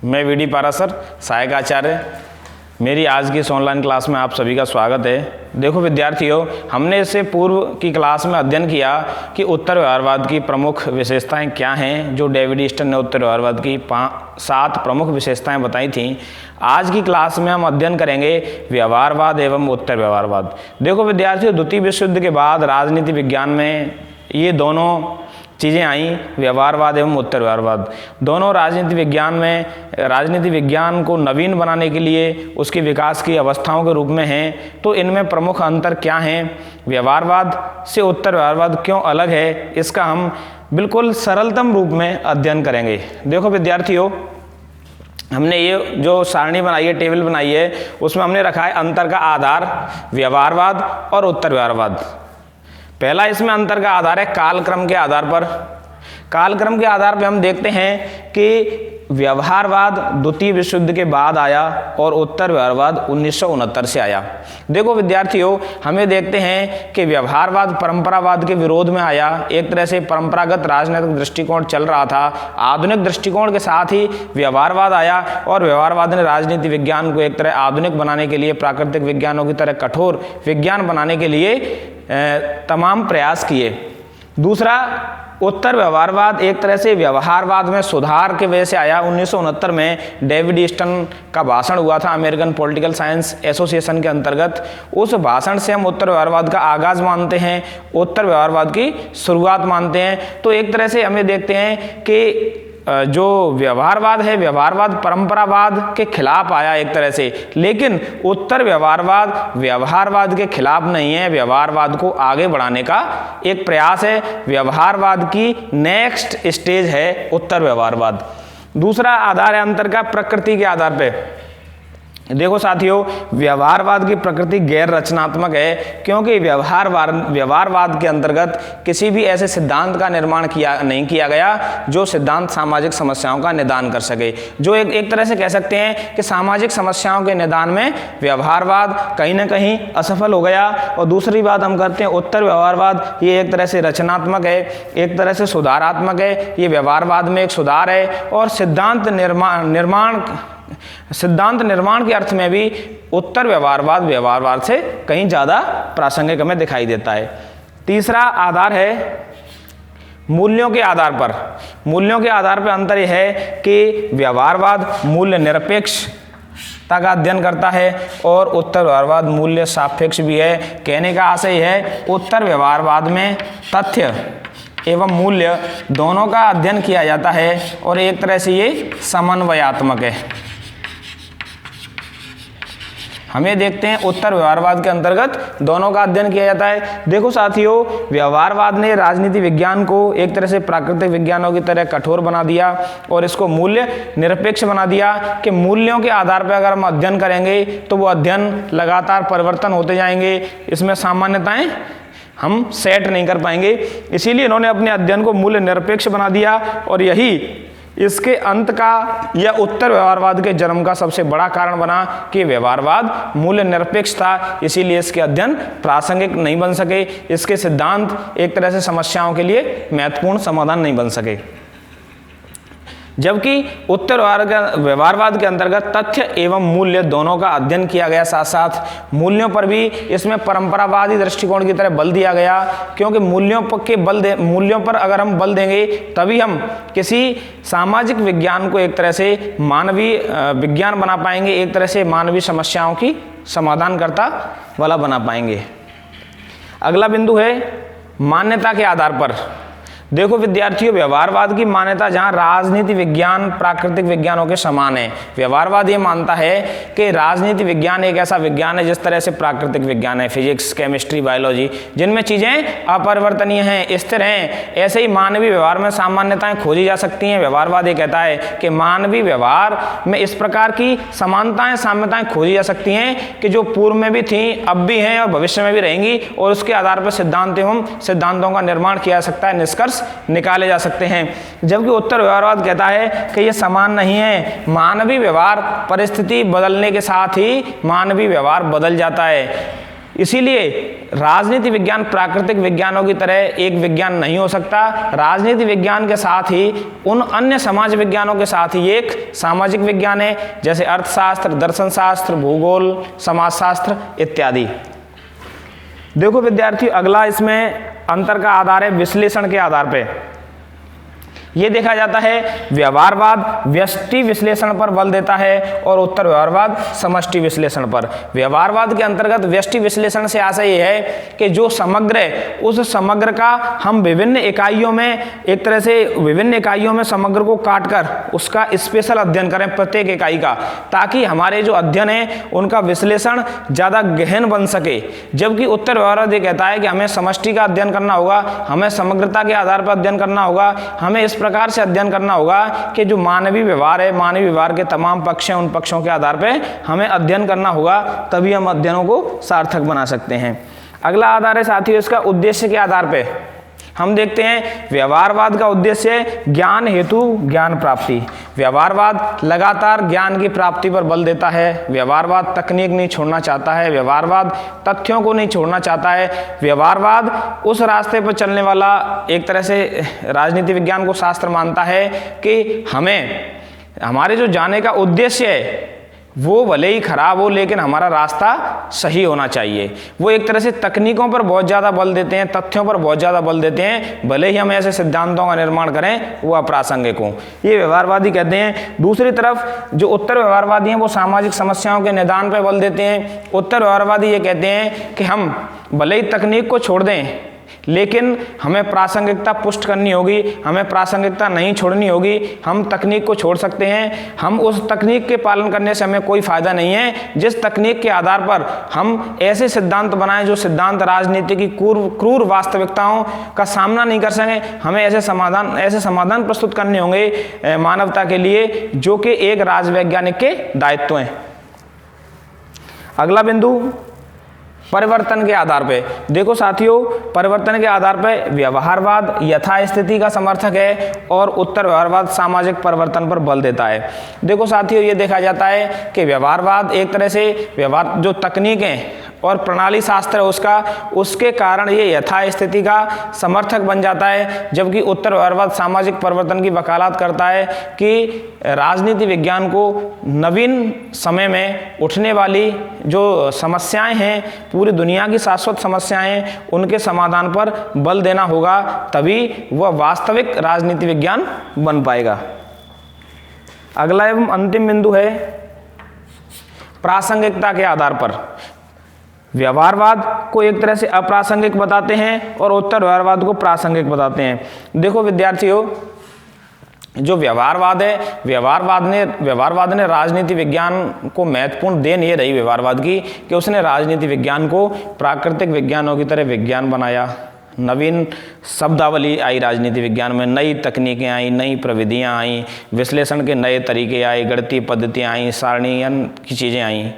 मैं वीडी पारासर सहायक आचार्य। मेरी आज की इस ऑनलाइन क्लास में आप सभी का स्वागत है। देखो विद्यार्थियों, हमने इससे पूर्व की क्लास में अध्ययन किया कि उत्तर व्यवहारवाद की प्रमुख विशेषताएं क्या हैं, जो डेविड ईस्टन ने उत्तर व्यवहारवाद की 7 प्रमुख विशेषताएं बताई थीं। आज की क्लास में हम अध्ययन करेंगे व्यवहारवाद एवं उत्तर व्यवहारवाद। देखो विद्यार्थियों, द्वितीय विश्व युद्ध के बाद राजनीति विज्ञान में ये दोनों चीज़ें आई, व्यवहारवाद एवं उत्तर व्यवहारवाद। दोनों राजनीति विज्ञान में राजनीति विज्ञान को नवीन बनाने के लिए उसके विकास की अवस्थाओं के रूप में हैं। तो इनमें प्रमुख अंतर क्या हैं, व्यवहारवाद से उत्तर व्यवहारवाद क्यों अलग है, इसका हम बिल्कुल सरलतम रूप में अध्ययन करेंगे। देखो विद्यार्थियों, हमने ये जो सारणी बनाई है, टेबल बनाई है, उसमें हमने रखा है अंतर का आधार व्यवहारवाद और उत्तर व्यवहारवाद। पहला इसमें अंतर का आधार है कालक्रम के आधार पर। कालक्रम के आधार पर हम देखते हैं कि व्यवहारवाद द्वितीय विश्व युद्ध के बाद आया और उत्तर व्यवहारवाद 1969 से आया। देखो विद्यार्थियों, हमें देखते हैं कि व्यवहारवाद परंपरावाद के विरोध में आया। एक तरह से परंपरागत राजनीतिक दृष्टिकोण चल रहा था, आधुनिक दृष्टिकोण के साथ ही व्यवहारवाद आया और व्यवहारवाद ने राजनीति विज्ञान को एक तरह आधुनिक बनाने के लिए, प्राकृतिक विज्ञानों की तरह कठोर विज्ञान बनाने के लिए तमाम प्रयास किए। दूसरा, उत्तर व्यवहारवाद एक तरह से व्यवहारवाद में सुधार के वजह से आया। 1969 में डेविड ईस्टन का भाषण हुआ था अमेरिकन पॉलिटिकल साइंस एसोसिएशन के अंतर्गत। उस भाषण से हम उत्तर व्यवहारवाद का आगाज मानते हैं, उत्तर व्यवहारवाद की शुरुआत मानते हैं। तो एक तरह से हमें देखते हैं कि जो व्यवहारवाद है, व्यवहारवाद परंपरावाद के खिलाफ आया एक तरह से, लेकिन उत्तर व्यवहारवाद व्यवहारवाद के खिलाफ नहीं है, व्यवहारवाद को आगे बढ़ाने का एक प्रयास है। व्यवहारवाद की नेक्स्ट स्टेज है उत्तर व्यवहारवाद। दूसरा आधार है अंतर का प्रकृति के आधार पर। देखो साथियों, व्यवहारवाद की प्रकृति गैर रचनात्मक है, क्योंकि व्यवहारवाद के अंतर्गत किसी भी ऐसे सिद्धांत का निर्माण नहीं किया गया जो सिद्धांत सामाजिक समस्याओं का निदान कर सके। जो एक तरह से कह सकते हैं कि सामाजिक समस्याओं के निदान में व्यवहारवाद कहीं ना कहीं असफल हो गया। और दूसरी बात हम करते हैं उत्तर व्यवहारवाद, ये एक तरह से रचनात्मक है, एक तरह से सुधारात्मक है। ये व्यवहारवाद में एक सुधार है और सिद्धांत निर्माण के अर्थ में भी उत्तर व्यवहारवाद व्यवहारवाद से कहीं ज़्यादा प्रासंगिक हमें दिखाई देता है। तीसरा आधार है मूल्यों के आधार पर। मूल्यों के आधार पर अंतर यह है कि व्यवहारवाद मूल्य निरपेक्षता का अध्ययन करता है और उत्तर व्यवहारवाद मूल्य सापेक्ष भी है। कहने का आशय है, उत्तर व्यवहारवाद में तथ्य एवं मूल्य दोनों का अध्ययन किया जाता है और एक तरह से ये समन्वयात्मक है। हमें देखते हैं उत्तर व्यवहारवाद के अंतर्गत दोनों का अध्ययन किया जाता है। देखो साथियों, व्यवहारवाद ने राजनीति विज्ञान को एक तरह से प्राकृतिक विज्ञानों की तरह कठोर बना दिया और इसको मूल्य निरपेक्ष बना दिया कि मूल्यों के आधार पर अगर हम अध्ययन करेंगे तो वो अध्ययन लगातार परिवर्तन होते जाएंगे, इसमें सामान्यताएं हम सेट नहीं कर पाएंगे। इसीलिए इन्होंने अपने अध्ययन को मूल्य निरपेक्ष बना दिया और यही इसके अंत का या उत्तर व्यवहारवाद के जन्म का सबसे बड़ा कारण बना कि व्यवहारवाद मूल्य निरपेक्ष था, इसीलिए इसके अध्ययन प्रासंगिक नहीं बन सके, इसके सिद्धांत एक तरह से समस्याओं के लिए महत्वपूर्ण समाधान नहीं बन सके। जबकि उत्तर व्यवहारवाद के अंतर्गत तथ्य एवं मूल्य दोनों का अध्ययन किया गया, साथ साथ मूल्यों पर भी इसमें परंपरावादी दृष्टिकोण की तरह बल दिया गया, क्योंकि मूल्यों पर अगर हम बल देंगे तभी हम किसी सामाजिक विज्ञान को एक तरह से मानवीय विज्ञान बना पाएंगे, एक तरह से मानवीय समस्याओं की समाधानकर्ता वाला बना पाएंगे। अगला बिंदु है मान्यता के आधार पर। देखो विद्यार्थियों, व्यवहारवाद की मान्यता जहां राजनीति विज्ञान प्राकृतिक विज्ञानों के समान है। व्यवहारवाद ये मानता है कि राजनीति विज्ञान एक ऐसा विज्ञान है जिस तरह से प्राकृतिक विज्ञान है, फिजिक्स, केमिस्ट्री, बायोलॉजी, जिनमें चीजें अपरिवर्तनीय हैं, स्थिर हैं, ऐसे ही मानवीय व्यवहार में सामान्यताएं खोजी जा सकती हैं। व्यवहारवाद ये कहता है कि मानवीय व्यवहार में इस प्रकार की समानताएं, साम्यताएं खोजी जा सकती हैं कि जो पूर्व में भी थी, अब भी हैं और भविष्य में भी रहेंगी, और उसके आधार पर सिद्धांतों का निर्माण किया जा सकता है, निष्कर्ष निकाले जा सकते हैं। जबकि उत्तर व्यवहारवाद कहता है कि ये समान नहीं है, मानवीय व्यवहार परिस्थिति बदलने के साथ ही मानवीय व्यवहार बदल जाता है। इसीलिए राजनीति विज्ञान प्राकृतिक विज्ञानों की तरह एक विज्ञान नहीं हो सकता। राजनीति विज्ञान के साथ ही उन अन्य समाज विज्ञानों के साथ ही एक सामाजिक विज्ञान है, जैसे अर्थशास्त्र, दर्शन शास्त्र, भूगोल, समाजशास्त्र इत्यादि। देखो विद्यार्थियों, अगला इसमें अंतर का आधार है विश्लेषण के आधार पे। ये देखा जाता है व्यवहारवाद व्यष्टि विश्लेषण पर बल देता है और उत्तर व्यवहारवाद समष्टि विश्लेषण पर। व्यवहारवाद के अंतर्गत व्यष्टि विश्लेषण से आशय ये है कि जो समग्र है उस समग्र का हम विभिन्न इकाइयों में, एक तरह से विभिन्न इकाइयों में समग्र को काटकर उसका स्पेशल अध्ययन करें प्रत्येक इकाई का, ताकि हमारे जो अध्ययन है उनका विश्लेषण ज़्यादा गहन बन सके। जबकि उत्तर व्यवहारवाद ये कहता है कि हमें समष्टि का अध्ययन करना होगा, हमें समग्रता के आधार पर अध्ययन करना होगा, हमें इस प्रकार से अध्ययन करना होगा कि जो मानवीय व्यवहार है, मानवीय व्यवहार के तमाम पक्ष हैं, उन पक्षों के आधार पर हमें अध्ययन करना होगा, तभी हम अध्ययनों को सार्थक बना सकते हैं। अगला आधार है साथियों इसका उद्देश्य के आधार पर। हम देखते हैं व्यवहारवाद का उद्देश्य ज्ञान हेतु ज्ञान प्राप्ति। व्यवहारवाद लगातार ज्ञान की प्राप्ति पर बल देता है। व्यवहारवाद तकनीक नहीं छोड़ना चाहता है। व्यवहारवाद तथ्यों को नहीं छोड़ना चाहता है। व्यवहारवाद उस रास्ते पर चलने वाला एक तरह से राजनीति विज्ञान को शास्त्र मानता है कि हमें हमारे जो जाने का उद्देश्य है वो भले ही खराब हो, लेकिन हमारा रास्ता सही होना चाहिए। वो एक तरह से तकनीकों पर बहुत ज़्यादा बल देते हैं, तथ्यों पर बहुत ज़्यादा बल देते हैं, भले ही हम ऐसे सिद्धांतों का निर्माण करें वो अप्रासंगिक हों। ये व्यवहारवादी कहते हैं। दूसरी तरफ जो उत्तर व्यवहारवादी हैं वो सामाजिक समस्याओं के निदान पर बल देते हैं। उत्तर व्यवहारवादी ये कहते हैं कि हम भले ही तकनीक को छोड़ दें, लेकिन हमें प्रासंगिकता पुष्ट करनी होगी, हमें प्रासंगिकता नहीं छोड़नी होगी। हम तकनीक को छोड़ सकते हैं, हम उस तकनीक के पालन करने से हमें कोई फायदा नहीं है जिस तकनीक के आधार पर हम ऐसे सिद्धांत बनाएं जो सिद्धांत राजनीति की क्रूर वास्तविकताओं का सामना नहीं कर सकें। हमें ऐसे समाधान प्रस्तुत करने होंगे मानवता के लिए, जो कि एक राजवैज्ञानिक के दायित्व हैं। अगला बिंदु परिवर्तन के आधार पे। देखो साथियों, परिवर्तन के आधार पे व्यवहारवाद यथास्थिति का समर्थक है और उत्तर व्यवहारवाद सामाजिक परिवर्तन पर बल देता है। देखो साथियों, ये देखा जाता है कि व्यवहारवाद एक तरह से व्यवहार जो तकनीकें और प्रणाली शास्त्र है उसके कारण ये यथास्थिति का समर्थक बन जाता है, जबकि उत्तर व्यवहारवाद सामाजिक परिवर्तन की वकालत करता है कि राजनीति विज्ञान को नवीन समय में उठने वाली जो समस्याएं हैं, पूरी दुनिया की शाश्वत समस्याएं, उनके समाधान पर बल देना होगा, तभी वह वास्तविक राजनीति विज्ञान बन पाएगा। अगला एवं अंतिम बिंदु है प्रासंगिकता के आधार पर। व्यवहारवाद को एक तरह से अप्रासंगिक बताते हैं और उत्तर व्यवहारवाद को प्रासंगिक बताते हैं। देखो विद्यार्थियों, जो व्यवहारवाद है, व्यवहारवाद ने राजनीति विज्ञान को महत्वपूर्ण देन ये रही व्यवहारवाद की कि उसने राजनीति विज्ञान को प्राकृतिक विज्ञानों की तरह विज्ञान बनाया। नवीन शब्दावली आई राजनीति विज्ञान में, नई तकनीकें आई, नई प्रविधियां आई, विश्लेषण के नए तरीके आए, गणितीय पद्धतियां आई, सारणीयन की चीज़ें आई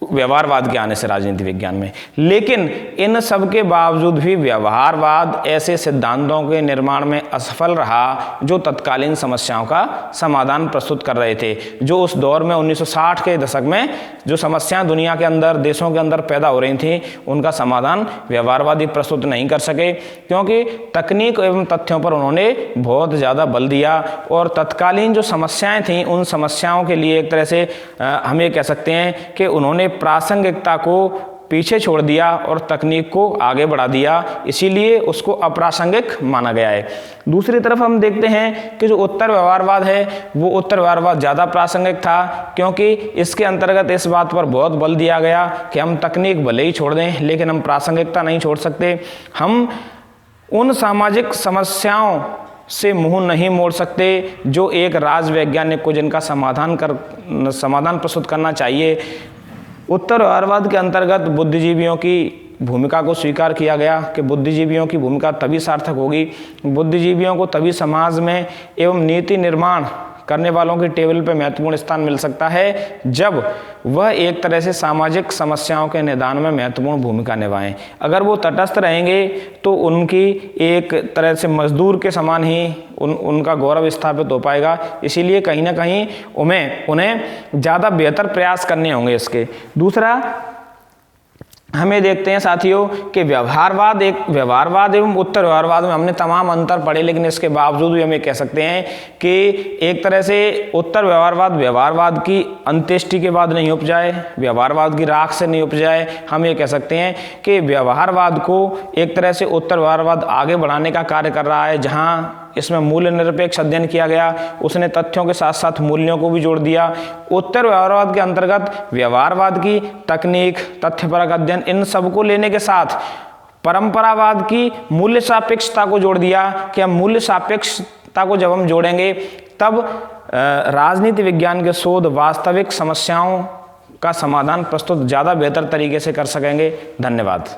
व्यवहारवाद के आने से राजनीति विज्ञान में। लेकिन इन सब के बावजूद भी व्यवहारवाद ऐसे सिद्धांतों के निर्माण में असफल रहा जो तत्कालीन समस्याओं का समाधान प्रस्तुत कर रहे थे। जो उस दौर में 1960 के दशक में जो समस्याएं दुनिया के अंदर, देशों के अंदर पैदा हो रही थी, उनका समाधान व्यवहारवादी प्रस्तुत नहीं कर सके, क्योंकि तकनीक एवं तथ्यों पर उन्होंने बहुत ज़्यादा बल दिया और तत्कालीन जो समस्याएं थीं उन समस्याओं के लिए एक तरह से हम ये कह सकते हैं कि उन्होंने प्रासंगिकता को पीछे छोड़ दिया और तकनीक को आगे बढ़ा दिया, इसीलिए उसको अप्रासंगिक माना गया है। दूसरी तरफ हम देखते हैं कि जो उत्तर व्यवहारवाद है वो उत्तर व्यवहारवाद ज़्यादा प्रासंगिक था, क्योंकि इसके अंतर्गत इस बात पर बहुत बल दिया गया कि हम तकनीक भले ही छोड़ दें लेकिन हम प्रासंगिकता नहीं छोड़ सकते। हम उन सामाजिक समस्याओं से मुंह नहीं मोड़ सकते जो एक राजवैज्ञानिक को जिनका समाधान प्रस्तुत करना चाहिए। उत्तर व्यवहारवाद के अंतर्गत बुद्धिजीवियों की भूमिका को स्वीकार किया गया कि बुद्धिजीवियों की भूमिका तभी सार्थक होगी, बुद्धिजीवियों को तभी समाज में एवं नीति निर्माण करने वालों की टेबल पर महत्वपूर्ण स्थान मिल सकता है जब वह एक तरह से सामाजिक समस्याओं के निदान में महत्वपूर्ण भूमिका निभाएं। अगर वो तटस्थ रहेंगे तो उनकी एक तरह से मजदूर के समान ही उनका गौरव स्थापित हो पाएगा। इसीलिए कहीं ना कहीं उन्हें ज़्यादा बेहतर प्रयास करने होंगे इसके। दूसरा, हमें देखते हैं साथियों कि व्यवहारवाद एवं उत्तर व्यवहारवाद में हमने तमाम अंतर पढ़े, लेकिन इसके बावजूद भी हम ये कह सकते हैं कि एक तरह से उत्तर व्यवहारवाद की अंत्येष्टि के बाद नहीं उपजाए, व्यवहारवाद की राख से नहीं उपजाए। हम ये कह सकते हैं कि व्यवहारवाद को एक तरह से उत्तर व्यवहारवाद आगे बढ़ाने का कार्य कर रहा है। जहाँ इसमें मूल्य निरपेक्ष अध्ययन किया गया, उसने तथ्यों के साथ साथ मूल्यों को भी जोड़ दिया। उत्तर व्यवहारवाद के अंतर्गत व्यवहारवाद की तकनीक, तथ्यपरक अध्ययन, इन सबको लेने के साथ परंपरावाद की मूल्य सापेक्षता को जोड़ दिया कि हम मूल्य सापेक्षता को जब हम जोड़ेंगे तब राजनीति विज्ञान के शोध वास्तविक समस्याओं का समाधान प्रस्तुत ज़्यादा बेहतर तरीके से कर सकेंगे। धन्यवाद।